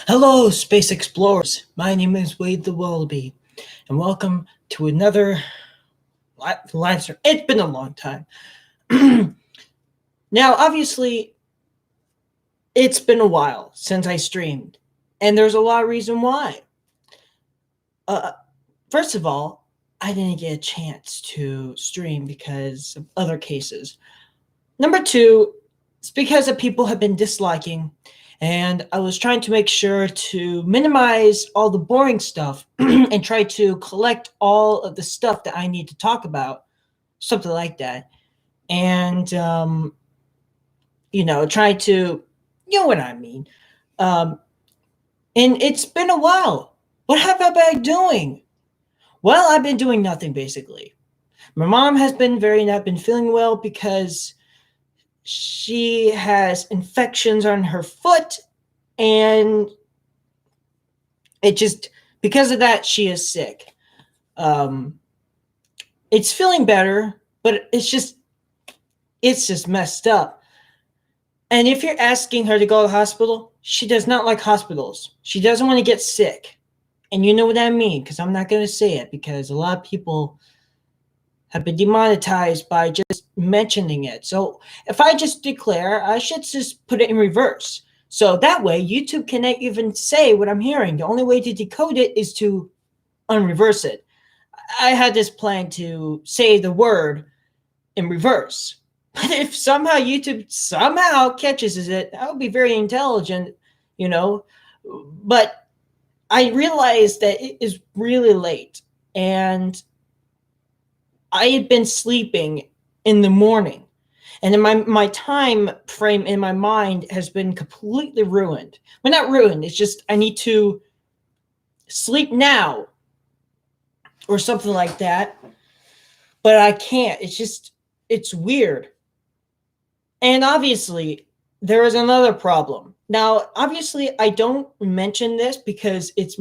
Hello, space explorers. My name is Wade the Wallaby, and welcome to another live stream. It's been a long time. Now, obviously, it's been a while since I streamed, and there's a lot of reason why. First of all, I didn't get a chance to stream because of other cases. Number two, it's because of people have been disliking, and I was trying to make sure to minimize all the boring stuff and try to collect all of the stuff that I need to talk about, something like that. And, try to, you know what I mean. And it's been a while. What have I been doing? Well, I've been doing nothing, basically. My mom has been not been feeling well because she has infections on her foot, and it just, because of that, she is sick. It's feeling better, but it's just messed up. And if you're asking her to go to the hospital, she does not like hospitals. She doesn't want to get sick. And you know what I mean, because I'm not going to say it, because a lot of people have been demonetized by just mentioning it. So if I just declare, I should just put it in reverse. So that way, YouTube cannot even say what I'm hearing. The only way to decode it is to unreverse it. I had this plan to say the word in reverse. But if somehow YouTube catches it, that would be very intelligent, But I realized that it is really late, and I had been sleeping in the morning, and then my time frame in my mind has been completely ruined. Well, not ruined. It's just I need to sleep now or something like that, but I can't. It's weird. And obviously, there is another problem. Now, obviously, I don't mention this because it's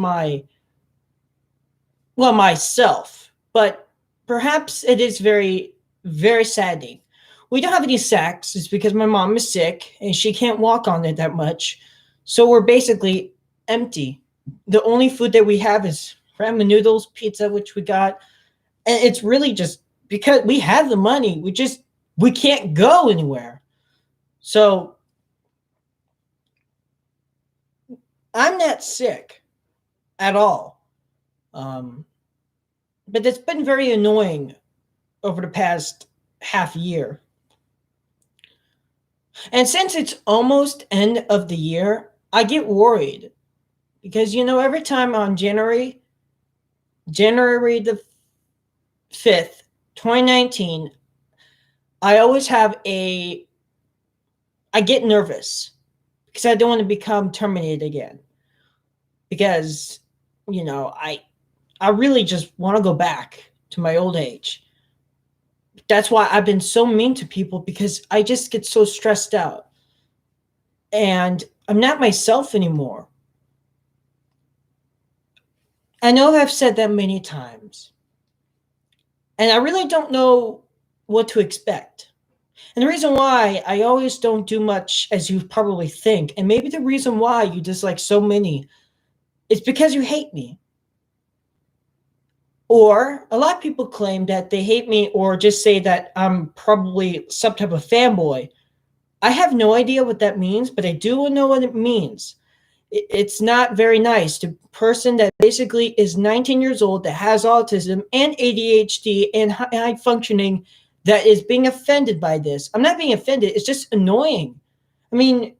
myself, but perhaps it is very, very saddening. We don't have any sacks. It's because my mom is sick and she can't walk on it that much. So we're basically empty. The only food that we have is ramen noodles, pizza, which we got. And it's really just because we have the money. We can't go anywhere. So I'm not sick at all. But it's been very annoying over the past half year. And since it's almost end of the year, I get worried because, every time on January the 5th, 2019, I always I get nervous because I don't want to become terminated again. Because, I really just want to go back to my old age. That's why I've been so mean to people, because I just get so stressed out. And I'm not myself anymore. I know I've said that many times. And I really don't know what to expect. And the reason why I always don't do much as you probably think, and maybe the reason why you dislike so many, is because you hate me. Or a lot of people claim that they hate me or just say that I'm probably some type of fanboy. I have no idea what that means, but I do know what it means. It's not very nice to a person that basically is 19 years old, that has autism and ADHD and high functioning, that is being offended by this. I'm not being offended. It's just annoying. I mean,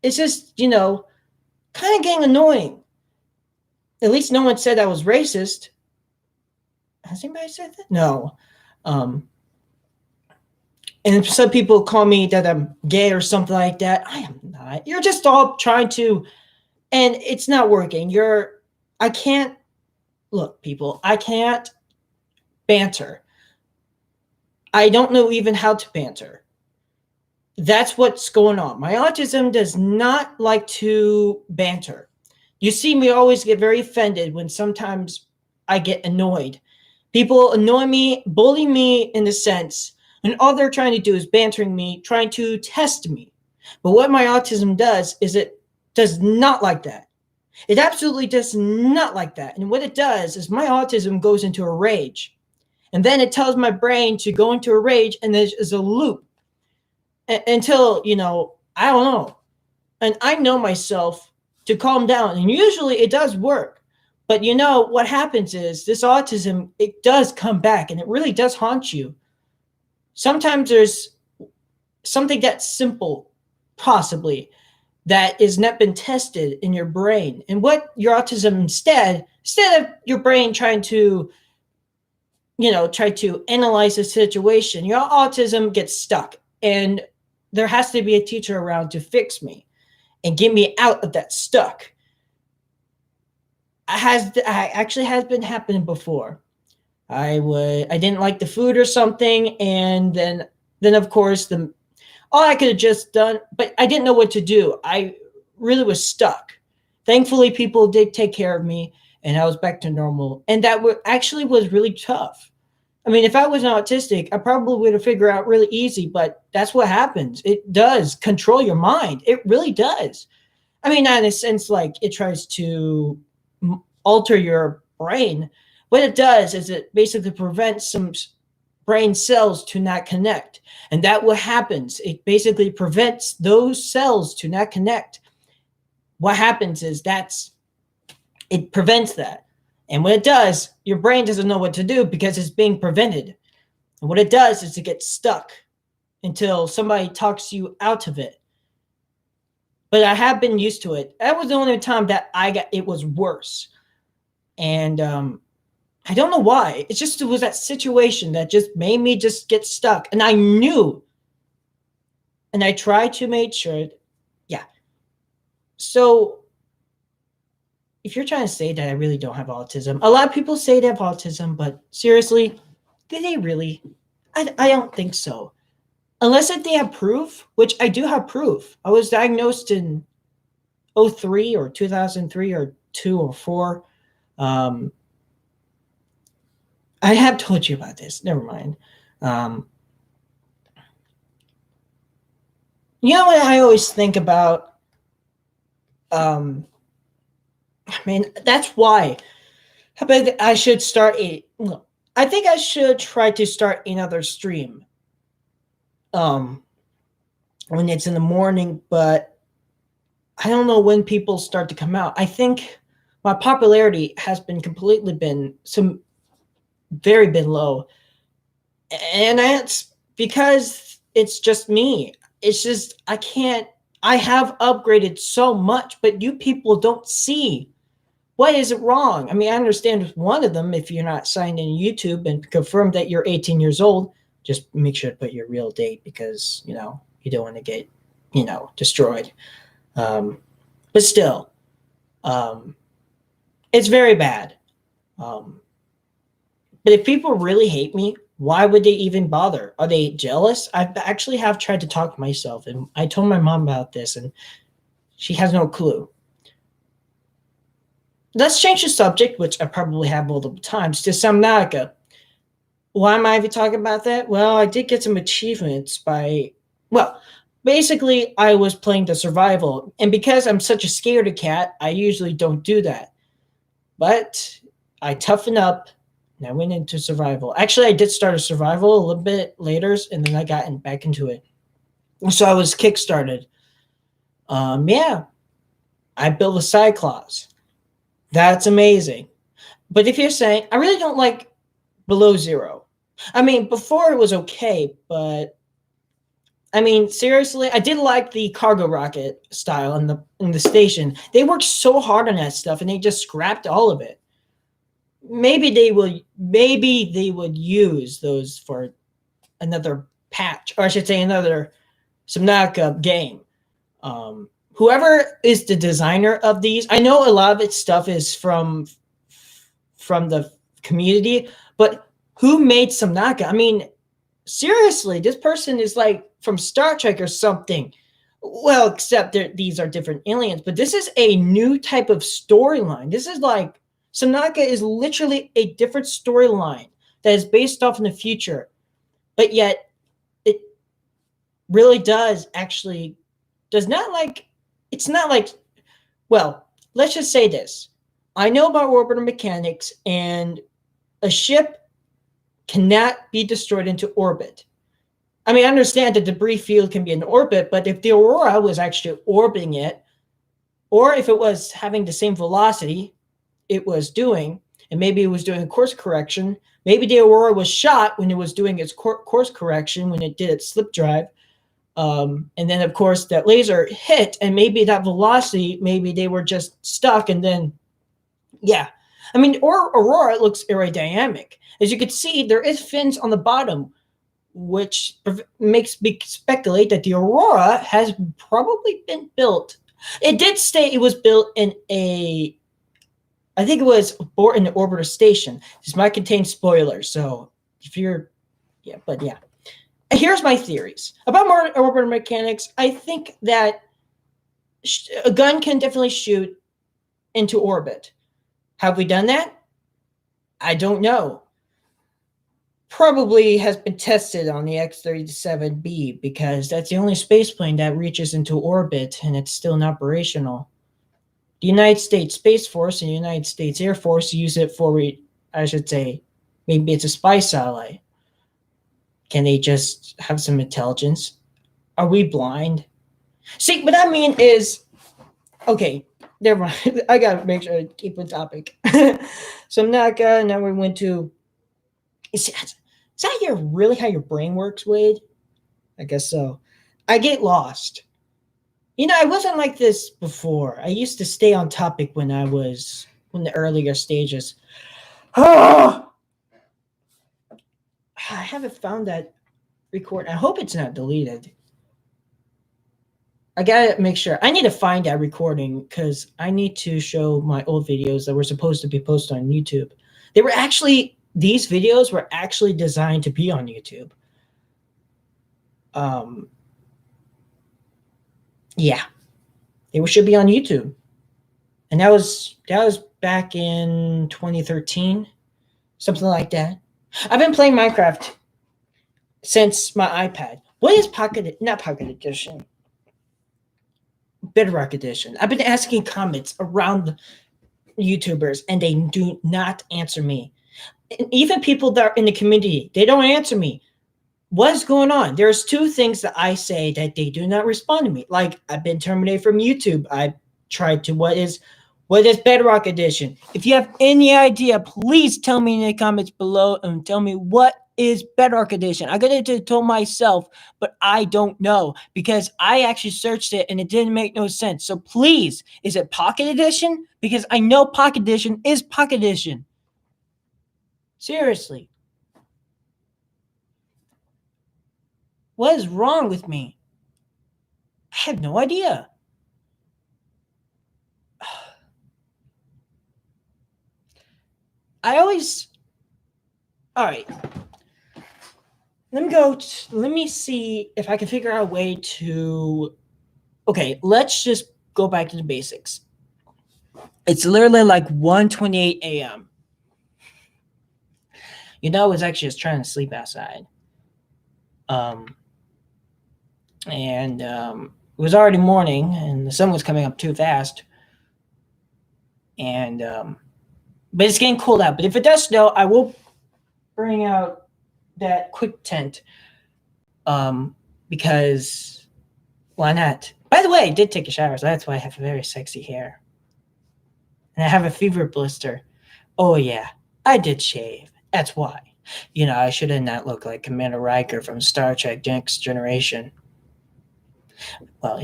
it's just, kind of getting annoying. At least no one said I was racist. Has anybody said that? No. And some people call me that I'm gay or something like that. I am not. You're just all trying to, and it's not working. I can't, look, people, I can't banter. I don't know even how to banter. That's what's going on. My autism does not like to banter. You see me always get very offended when sometimes I get annoyed. People annoy me, bully me in a sense, and all they're trying to do is bantering me, trying to test me. But what my autism does is it does not like that. It absolutely does not like that. And what it does is my autism goes into a rage. And then it tells my brain to go into a rage, and there's a loop until, I don't know. And I know myself to calm down. And usually it does work. But what happens is this autism, it does come back and it really does haunt you. Sometimes there's something that's simple, possibly, that has not been tested in your brain. And what your autism instead of your brain trying to, try to analyze the situation, your autism gets stuck. And there has to be a teacher around to fix me and get me out of that stuck. Actually has been happening before. I didn't like the food or something, and then of course all I could have just done, but I didn't know what to do. I really was stuck. Thankfully, people did take care of me, and I was back to normal. And that actually was really tough. I mean, if I wasn't autistic, I probably would have figured out really easy, but that's what happens. It does control your mind. It really does. I mean, not in a sense like it tries to alter your brain. What it does is it basically prevents some brain cells to not connect. And that what happens. It basically prevents those cells to not connect. What happens is it prevents that. And when it does, your brain doesn't know what to do because it's being prevented. And what it does is it gets stuck until somebody talks you out of it. But I have been used to it. That was the only time that it was worse. And I don't know why. It was that situation that just made me just get stuck. And I knew. And I tried to make sure. Yeah. So if you're trying to say that I really don't have autism, a lot of people say they have autism, but seriously, do they really? I don't think so. Unless if they have proof, which I do have proof. I was diagnosed in 2003 or 2003 or 2 or 4. I have told you about this. Never mind. You know what I always think about? I mean, that's why. But I should start I think I should try to start another stream. When it's in the morning, but I don't know when people start to come out. I think my popularity has been very been low. And that's because it's just me. It's just, I have upgraded so much, but you people don't see what is wrong. I mean, I understand one of them, if you're not signed in YouTube and confirm that you're 18 years old, just make sure to put your real date because, you don't want to get, destroyed. But still, it's very bad. But if people really hate me, why would they even bother? Are they jealous? I actually have tried to talk to myself, and I told my mom about this, and she has no clue. Let's change the subject, which I probably have multiple times, to Subnautica. Why am I even talking about that? Well, I did get some achievements basically I was playing the survival, and because I'm such a scaredy cat, I usually don't do that. But I toughened up, and I went into survival. Actually, I did start a survival a little bit later, and then I got back into it. So I was kickstarted. Yeah, I built a Cyclops. That's amazing. But if you're saying, I really don't like Below Zero. I mean, before it was okay, but I mean, seriously, I did like the cargo rocket style in the station. They worked so hard on that stuff, and they just scrapped all of it. Maybe they would use those for another patch, or I should say another Subnautica game. Whoever is the designer of these, I know a lot of its stuff is from the community, but who made Subnautica? I mean, seriously, this person is like from Star Trek or something. Well, except these are different aliens, but this is a new type of storyline. This is like Subnautica is literally a different storyline that is based off in the future, but yet it really does not like, it's not like, well, let's just say this. I know about orbital mechanics, and a ship cannot be destroyed into orbit. I mean, I understand the debris field can be in orbit, but if the Aurora was actually orbiting it, or if it was having the same velocity it was doing, and maybe it was doing a course correction, maybe the Aurora was shot when it was doing its course correction, when it did its slip drive. And then, of course, that laser hit, and maybe that velocity, maybe they were just stuck, and then, yeah. I mean, Aurora looks aerodynamic. As you can see, there is fins on the bottom, which makes me speculate that the Aurora has probably been built. It did state it was built in I think it was aboard in the orbiter station. This might contain spoilers, so if you're, yeah, but yeah. Here's my theories about orbital mechanics. I think that a gun can definitely shoot into orbit. Have we done that? I don't know. Probably has been tested on the X-37B, because that's the only spaceplane that reaches into orbit, and it's still in operational. The United States Space Force and the United States Air Force use it for, I should say, maybe it's a spy satellite. Can they just have some intelligence? Are we blind? See, what I mean is, okay, never mind. I gotta make sure I keep the topic. So Naka, now we went to, is that really how your brain works, Wade? I guess so. I get lost. I wasn't like this before. I used to stay on topic when the earlier stages. I haven't found that record. I hope it's not deleted. I gotta make sure. I need to find that recording, because I need to show my old videos that were supposed to be posted on YouTube. These videos were actually designed to be on YouTube. Yeah. They should be on YouTube. And that was back in 2013, something like that. I've been playing Minecraft since my iPad. What is not Pocket Edition? Bedrock Edition. I've been asking comments around YouTubers, and they do not answer me. And even people that are in the community, they don't answer me. What is going on? There's two things that I say that they do not respond to me. Like, I've been terminated from YouTube. I tried to, what is Bedrock Edition? If you have any idea, please tell me in the comments below and tell me what is Bedrock Edition. I got to tell myself, but I don't know, because I actually searched it and it didn't make no sense. So please, is it Pocket Edition? Because I know Pocket Edition is Pocket Edition. Seriously. What is wrong with me? I have no idea. All right. Let me see if I can figure out a way to, okay, let's just go back to the basics. It's literally like 1:28 a.m. I was actually just trying to sleep outside. And it was already morning, and the sun was coming up too fast. And but it's getting cold out. But if it does snow, I will bring out that quick tent. Because why not? By the way, I did take a shower, so that's why I have very sexy hair. And I have a fever blister. Oh yeah, I did shave. That's why. I should have not looked like Commander Riker from Star Trek Next Generation. Well,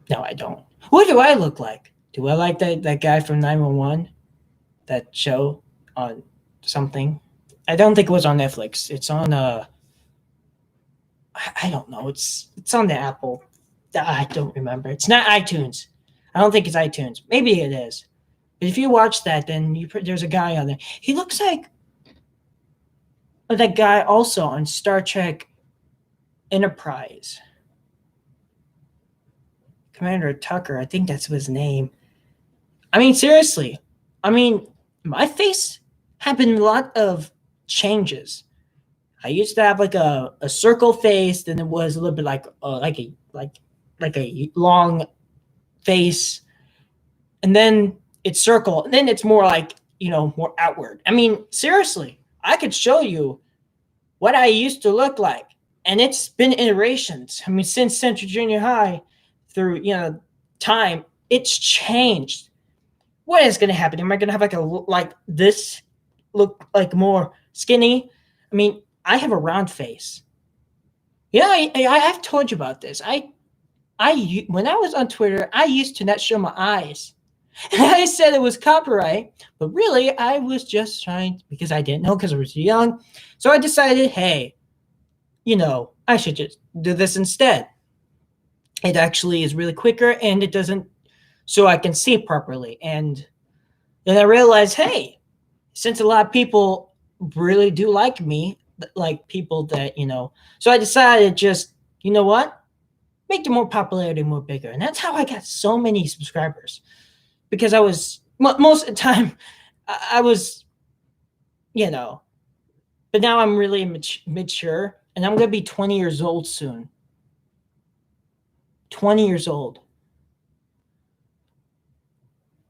no, I don't. What do I look like? Do I like that guy from 911? That show on something? I don't think it was on Netflix. It's on I don't know. It's on the Apple. I don't remember. It's not iTunes. I don't think it's iTunes. Maybe it is. But if you watch that, then there's a guy on there. He looks like that guy also on Star Trek Enterprise. Commander Tucker, I think that's his name. I mean, seriously. I mean, my face had been a lot of changes. I used to have like a circle face, then it was a little bit like a long face, and then it's circle, and then it's more like, more outward. I mean, seriously, I could show you what I used to look like, and it's been iterations. I mean, since Central Junior High through time, it's changed. What is going to happen? Am I going to have like this, look like more skinny? I mean, I have a round face. Yeah, I have told you about this. When I was on Twitter, I used to not show my eyes. And I said it was copyright, but really I was just trying, because I didn't know, because I was young. So I decided, hey, I should just do this instead. It actually is really quicker, and it doesn't, so I can see properly. And then I realized, hey, since a lot of people really do like me, like people that, so I decided just, you know what? Make the more popularity more bigger. And that's how I got so many subscribers. Because I was, most of the time, I was, but now I'm really mature, and I'm going to be 20 years old soon. 20 years old.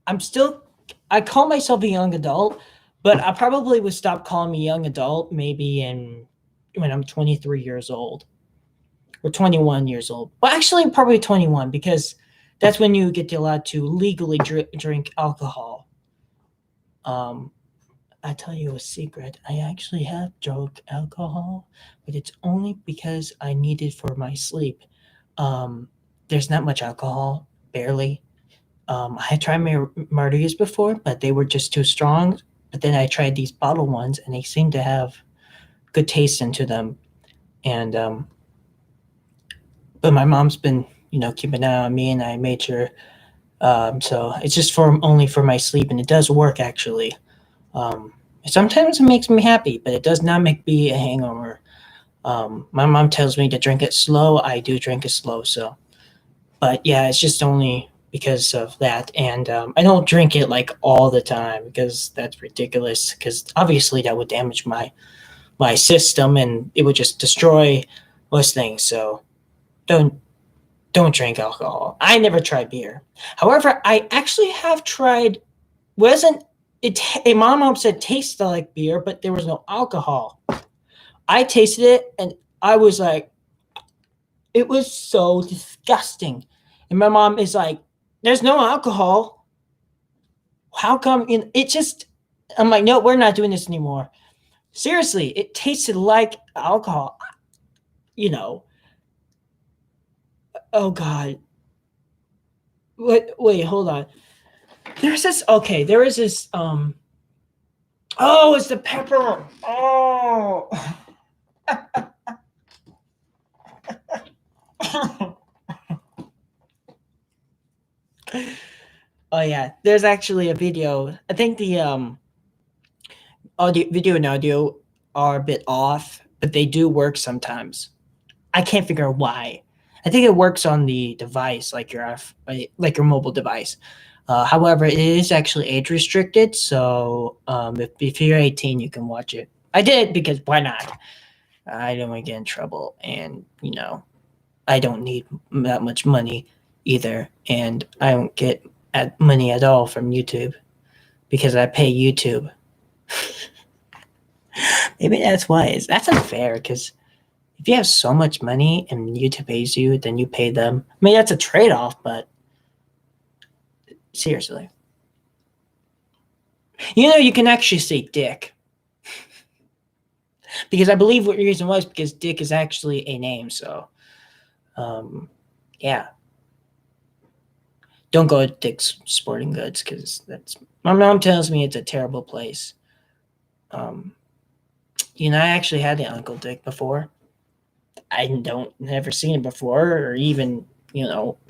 I call myself a young adult, but I probably would stop calling me young adult maybe when I'm 23 years old or 21 years old. Well, actually, probably 21, because that's when you get allowed to legally drink alcohol. I tell you a secret. I actually have drunk alcohol, but it's only because I need it for my sleep. There's not much alcohol, barely. I had tried margaritas before, but they were just too strong. But then I tried these bottle ones, and they seem to have good taste into them. And but my mom's been, keeping an eye on me, and I made sure. So it's just only for my sleep, and it does work actually. Sometimes it makes me happy, but it does not make me a hangover. My mom tells me to drink it slow. I do drink it slow, so. But yeah, it's just only because of that, and I don't drink it like all the time, because that's ridiculous. Because obviously that would damage my system, and it would just destroy most things. So don't drink alcohol. I never tried beer. However, I actually have tried. Wasn't it? My mom said it tasted like beer, but there was no alcohol. I tasted it, and I was like, it was so disgusting. And my mom is like, there's no alcohol. How come? It just, I'm like, no, we're not doing this anymore. Seriously, it tasted like alcohol. Oh God. Wait, hold on. There is this, oh, it's the pepper. Oh. Oh yeah, there's actually a video. I think the video and audio are a bit off, but they do work sometimes. I can't figure out why. I think it works on the device, like your mobile device. However, it is actually age restricted, so if you're 18, you can watch it. I did, because why not? I don't want to get in trouble, and I don't need that much money either, and I don't get money at all from YouTube, because I pay YouTube. Maybe that's why. That's unfair, because if you have so much money and YouTube pays you, then you pay them. I mean, that's a trade-off, but seriously. You can actually say dick. Because I believe what the reason was because dick is actually a name, so yeah. Don't go to Dick's Sporting Goods, because my mom tells me it's a terrible place. I actually had the Uncle Dick before. I never seen it before, or even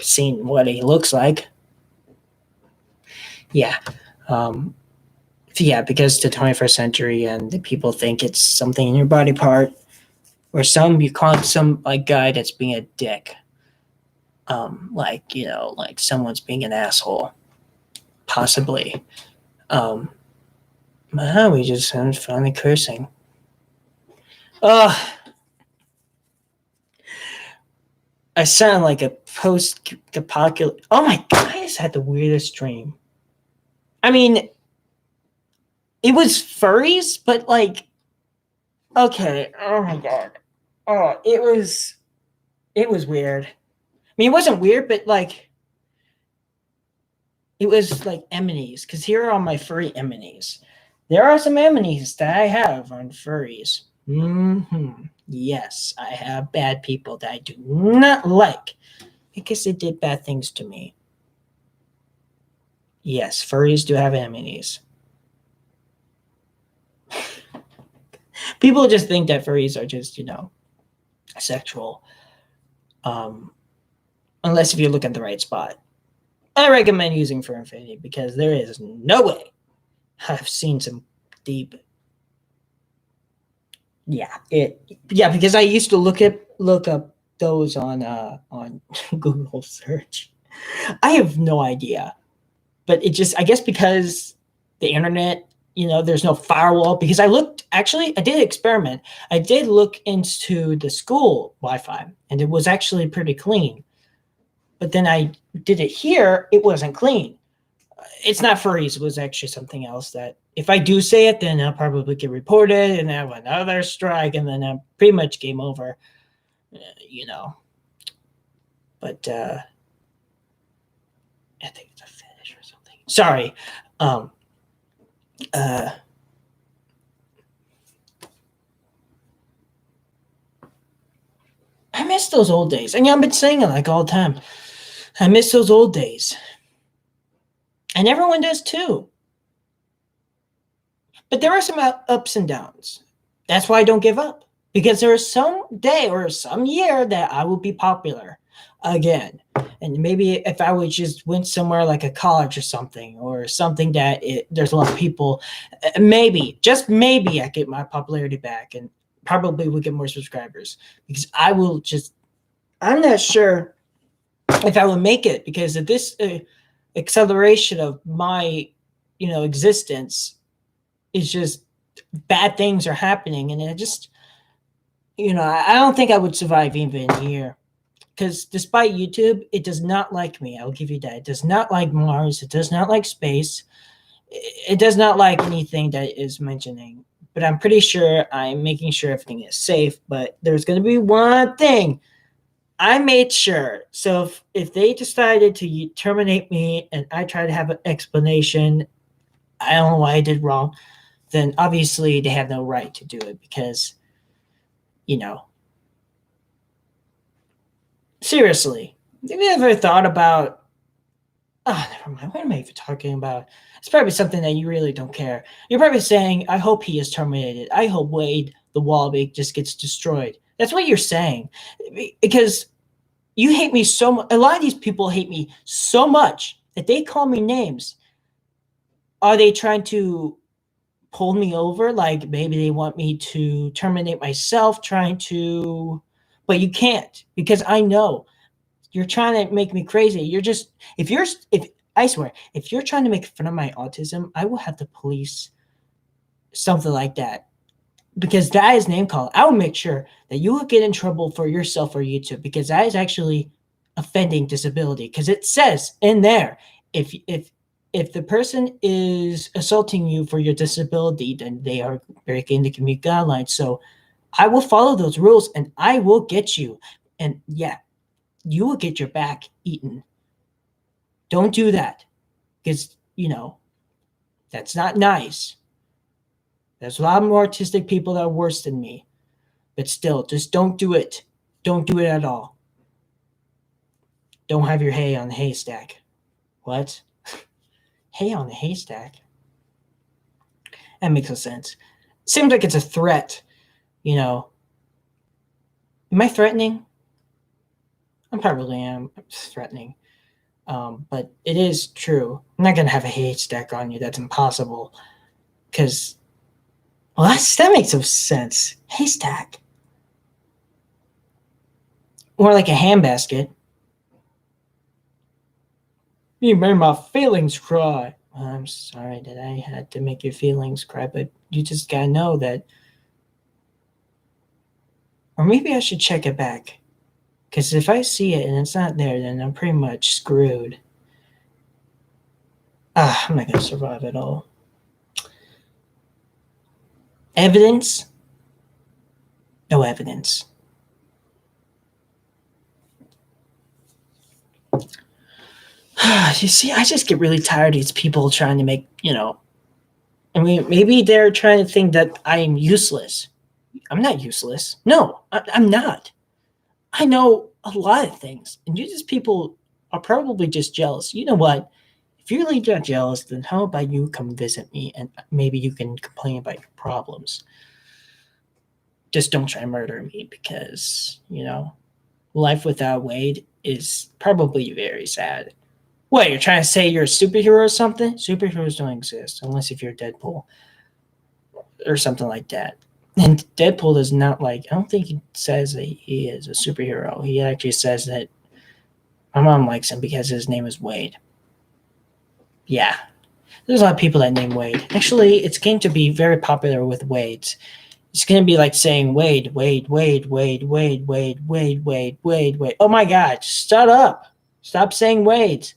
seen what he looks like. Yeah. Yeah, because the 21st century, and the people think it's something in your body part, or you call it some like guy that's being a dick. Like someone's being an asshole, possibly. We just finally cursing. Uh, I sound like a post-apocalypse. Oh my god, I just had the weirdest dream. I mean, it was furries, but like, okay. Oh my god. Oh, it was weird. I mean, it wasn't weird, but like, it was like enemies. Because here are all my furry enemies. There are some enemies that I have on furries. Yes, I have bad people that I do not like because they did bad things to me. Yes, furries do have enemies. People just think that furries are just, sexual. Um, unless if you look at the right spot. I recommend using Fur Infinity because there is no way I've seen some deep. Yeah, because I used to look up those on Google search. I have no idea, but it just I guess because the internet, there's no firewall. Because I did experiment. I did look into the school Wi-Fi, and it was actually pretty clean. But then I did it here, it wasn't clean. It's not furries. It was actually something else that if I do say it, then I'll probably get reported and have another strike, and then I'm pretty much game over, you know. But I think it's a fetish or something. Sorry. Um, uh, I miss those old days. And I've been saying it like all the time. I miss those old days. And everyone does too. But there are some ups and downs. That's why I don't give up. Because there is some day or some year that I will be popular again. And maybe if I would just went somewhere like a college or something that there's a lot of people, maybe, just maybe I get my popularity back and probably would get more subscribers. Because I'm not sure if I would make it because of this acceleration of my, existence is just bad things are happening. And I don't think I would survive even a year because despite YouTube, it does not like me. I'll give you that. It does not like Mars. It does not like space. It does not like anything that is mentioning. But I'm pretty sure I'm making sure everything is safe. But there's going to be one thing I made sure. So if they decided to terminate me and I try to have an explanation, I don't know why I did wrong, then obviously they have no right to do it because, seriously, have you ever thought about, oh, never mind, what am I even talking about? It's probably something that you really don't care. You're probably saying, I hope he is terminated. I hope Wade the Wallaby just gets destroyed. That's what you're saying. Because you hate me so much. A lot of these people hate me so much that they call me names. Are they trying to pull me over? Like maybe they want me to terminate myself, but you can't because I know you're trying to make me crazy. If I swear, if you're trying to make fun of my autism, I will have the police something like that because that is name calling. I will make sure that you will get in trouble for yourself or YouTube because that is actually offending disability because it says in there if the person is assaulting you for your disability, then they are breaking the community guidelines. So I will follow those rules and I will get you. And yeah, you will get your back eaten. Don't do that because, that's not nice. There's a lot more autistic people that are worse than me. But still, just don't do it. Don't do it at all. Don't have your hay on the haystack. What? Hay on the haystack? That makes no sense. Seems like it's a threat, Am I threatening? I probably am threatening. But it is true. I'm not going to have a haystack on you. That's impossible. Because, well, that makes no sense. Haystack. More like a handbasket. You made my feelings cry. I'm sorry that I had to make your feelings cry, but you just gotta know that Or maybe I should check it back. Because if I see it and it's not there, then I'm pretty much screwed. I'm not going to survive at all. Evidence? No evidence. You see, I just get really tired of these people trying to make, I mean, maybe they're trying to think that I'm useless. I'm not useless. No, I'm not. I know a lot of things, and you just people are probably just jealous. You know what? If you're really that jealous, then how about you come visit me and maybe you can complain about your problems. Just don't try to murder me because, life without Wade is probably very sad. What, you're trying to say you're a superhero or something? Superheroes don't exist unless if you're Deadpool or something like that. And Deadpool does not I don't think he says that he is a superhero. He actually says that my mom likes him because his name is Wade. Yeah. There's a lot of people that name Wade. Actually, it's going to be very popular with Wades. It's going to be like saying Wade, Wade, Wade, Wade, Wade, Wade, Wade, Wade, Wade, Wade. Oh my God, shut up. Stop saying Wade.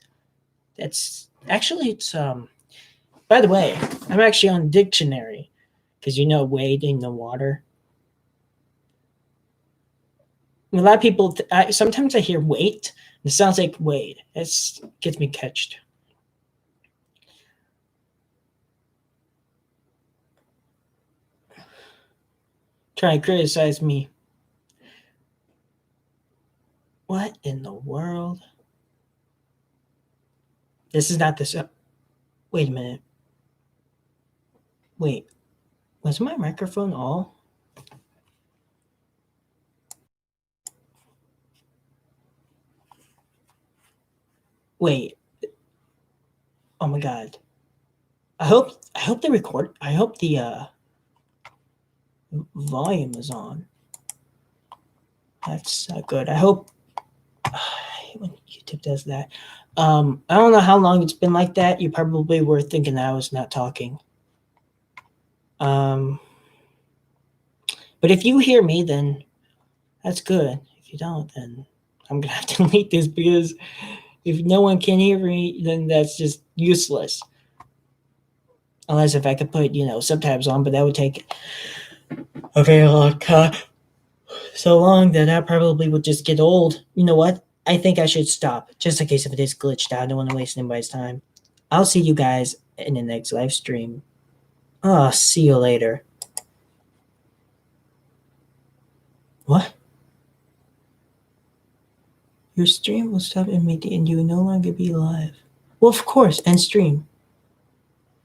It's by the way, I'm actually on dictionary because Wade in the water. A lot of people, sometimes I hear wait. It sounds like Wade. It gets me catched. Trying to criticize me. What in the world? This is not this. Wait a minute. Wait. Was my microphone all? Wait. Oh my God. I hope the record. I hope the volume is on. That's good. I hope when YouTube does that. I don't know how long it's been like that. You probably were thinking I was not talking. But if you hear me, then that's good. If you don't, then I'm gonna have to delete this because if no one can hear me, then that's just useless. Unless if I could put, subtitles on, but that would take a very long time. So long that I probably would just get old. You know what? I think I should stop, just in case if it is glitched out. I don't want to waste anybody's time. I'll see you guys in the next live stream. See you later. What? Your stream will stop immediately and you will no longer be live. Well, of course, end stream.